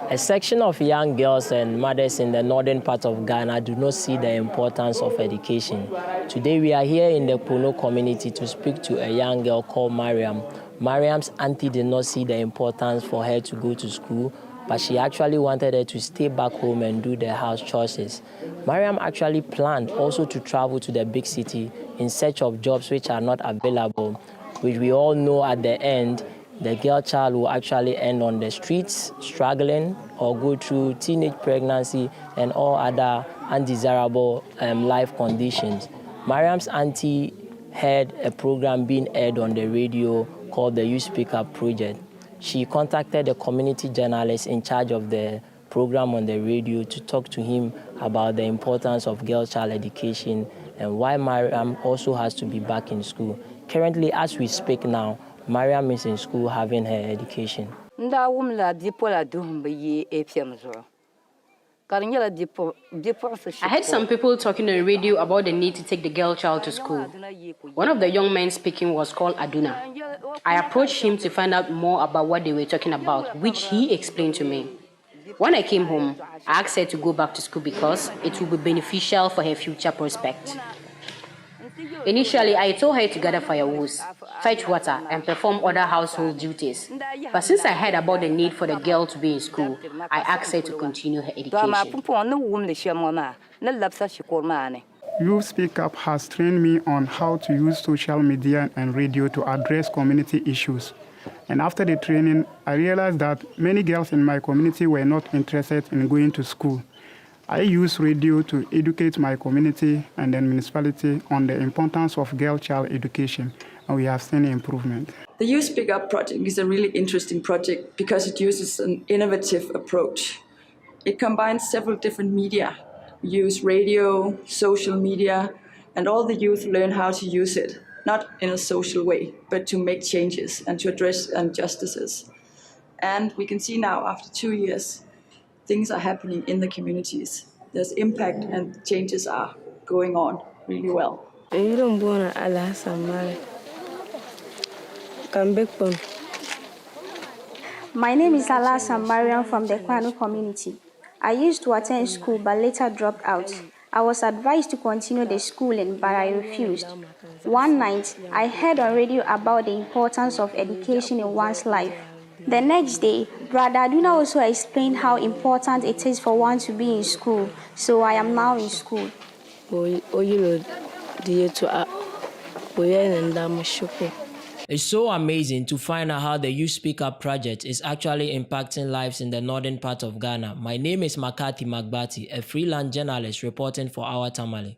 A section of young girls and mothers in the northern part of Ghana do not see the importance of education. Today we are here in the Pono community to speak to a young girl called Mariam. Mariam's auntie did not see the importance for her to go to school, but she actually wanted her to stay back home and do the house chores. Mariam actually planned also to travel to the big city in search of jobs which are not available, which we all know at the end the girl child will actually end on the streets, struggling, or go through teenage pregnancy and all other undesirable life conditions. Mariam's auntie heard a program being aired on the radio called the Youth Speak Up Project. She contacted the community journalist in charge of the program on the radio to talk to him about the importance of girl child education and why Mariam also has to be back in school. Currently, as we speak now, Mariam is in school having her education. I heard some people talking on the radio about the need to take the girl child to school. One of the young men speaking was called Aduna. I approached him to find out more about what they were talking about, which he explained to me. When I came home, I asked her to go back to school because it would be beneficial for her future prospect. Initially, I told her to gather firewood, fetch water, and perform other household duties. But since I heard about the need for the girl to be in school, I asked her to continue her education. Youth Speak Up has trained me on how to use social media and radio to address community issues. And after the training, I realized that many girls in my community were not interested in going to school. I use radio to educate my community and the municipality on the importance of girl child education, and we have seen improvement. The Youth Speak Up project is a really interesting project because it uses an innovative approach. It combines several different media. We use radio, social media, and all the youth learn how to use it, not in a social way, but to make changes and to address injustices. And we can see now, after 2 years, things are happening in the communities. There's impact and changes are going on really well. My name is Alasan Mariam from the Kwanu community. I used to attend school but later dropped out. I was advised to continue the schooling but I refused. One night, I heard on radio about the importance of education in one's life. The next day, Brother Aduna also explained how important it is for one to be in school, so I am now in school. It's so amazing to find out how the Youth Speak Up project is actually impacting lives in the northern part of Ghana. My name is Makati Magbati, a freelance journalist reporting for Our Tamale.